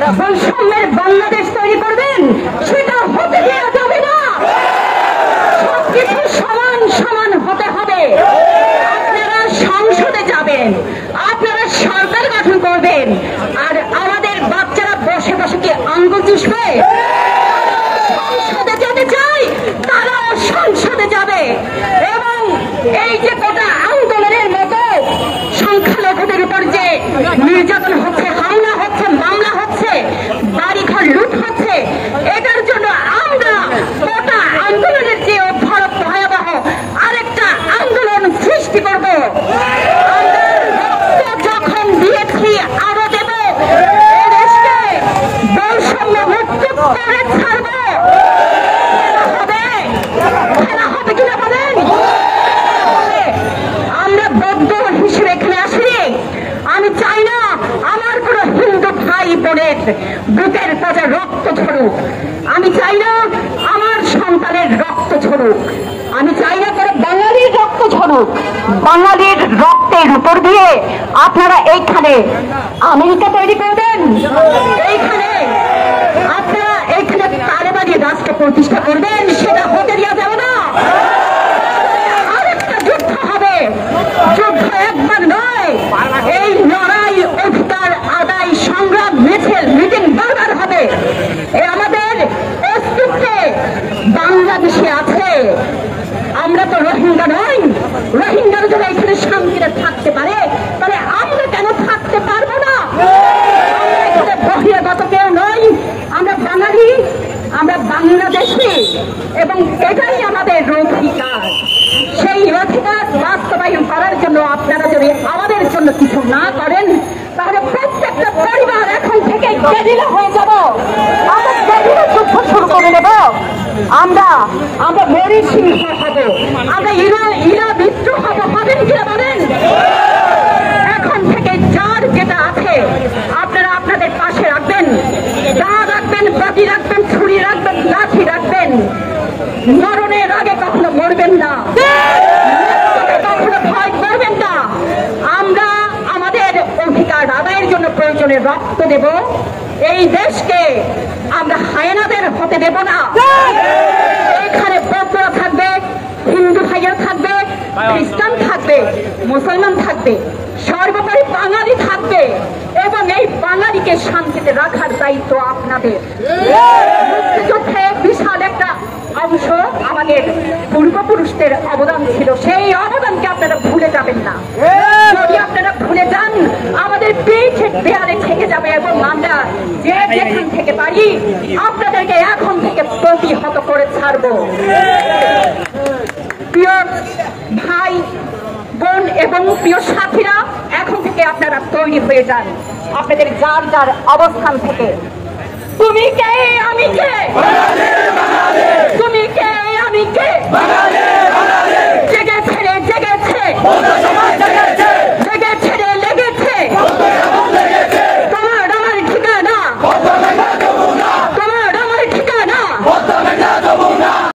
বৈষম্যের বাংলাদেশ তৈরি করবেন, সেটা হতে দেওয়া যাবে না। সবকিছু সমান সমান হতে হবে। আপনারা সংসদে যাবেন, আপনারা সরকার গঠন করবেন, আর আমাদের বাচ্চারা বসে বসে কি আঙ্গুল চুষবে? সংসদে যেতে চাই, তারাও সংসদে যাবে। এবং এই যে কোটা আন্দোলনের মতো সংখ্যালঘুদের উপর যে নির্যাতন হচ্ছে, হামলা হচ্ছে, মামলা হচ্ছে, বাড়িঘর লুট হচ্ছে, এটার জন্য আমরা কোটা আন্দোলনের যে ভয়াবহ আরেকটা আন্দোলন সৃষ্টি করব। আমরা রক্ত যখন দিয়েছি আরো দেব, এদেশকে বৈষম্য মুক্ত করে ছাড়ব। খেলা হবে কিনা বলেন? আমরা বৌদ্ধ হিসেবে এখানে আসি। আমি চাই না আমার কোন হিন্দু ভাই বোনের বুকের তাজা রক্ত ঝরুক। আমি চাই না আমার সন্তানের রক্ত ঝরুক। আমি চাই না করে বাঙালির রক্ত ঝরুক। বাঙালির রক্তের উপর দিয়ে আপনারা এইখানে আমেরিকা তৈরি করবেন, এইখানে আপনারা এইখানে তালেবানি রাষ্ট্র প্রতিষ্ঠা করবেন, সেটা হতে দেওয়া যাবে না। আরেকটা যুদ্ধ হবে, যুদ্ধ একবার নয়। এই লড়াই, অধিকার আদায়, সংগ্রাম, মিটিং বারবার হবে। আমাদের অস্তিত্বে বাংলাদেশে আছে। আমরা তো রোহিঙ্গা নই। রোহিঙ্গারা যদি এখানে শান্তিতে থাকতে পারে, তাহলে আমরা কেন থাকতে পারবো না? আমরা এখানে বহিরাগত কেউ নই। আমরা বাঙালি, আমরা বাংলাদেশি, এবং এটাই আমাদের অধিকার। সেই অধিকার বাস্তবায়ন করার জন্য আপনারা যদি আমাদের জন্য কিছু না করেন, তাহলে প্রত্যেকটা পরিবার এখন থেকে গেরিলা হয়ে যাব। আমরা গেরিলা যুদ্ধ শুরু করে দেব। আমরা মেরি সিংহ হব, আমরা ইরা বিদ্রোহ হব। হবেন কিনা বলেন? এখন থেকে যার যেটা আছে আপনারা আপনাদের পাশে রাখবেন। দা রাখবেন, বাতি রাখবেন, ছুরি রাখবেন, লাঠি রাখবেন। মরণের আগে কখনো মরবেন না, কখনো ভয় করবেন না। আমরা আমাদের অধিকার আদায়ের জন্য প্রয়োজনে রক্ত দেব। এই দেশকে আমরা হায়নাদের হতে দেব না। এখানে বৌদ্ধরা থাকবে, হিন্দু ভাইয়া থাকবে, খ্রিস্টান থাকবে, মুসলমান থাকবে, সর্বোপরি বাঙালি থাকবে। এবং এই বাঙালিকে শান্তিতে রাখার দায়িত্ব আপনাদের। মুক্তিযুদ্ধে বিশাল একটা অংশ আমাদের পূর্বপুরুষদের অবদান ছিল। সেই অবদানকে আপনারা ভুলে যাবেন না। যদি আপনারা ভুলে যান, আমাদের পিঠের দেয়ালে থেকে যাবে। এবং আমরা যে যেখান থেকে পারি আপনাদেরকে এখন থেকে প্রতিহত করে ছাড়ব। প্রিয় ভাই বোন এবং প্রিয় সাথীরা, এখন থেকে আপনারা তৈরি হয়ে যান আপনাদের যার যার অবস্থান থেকে। তুমি কে, আমি কে? তুমি কে, আমি কে?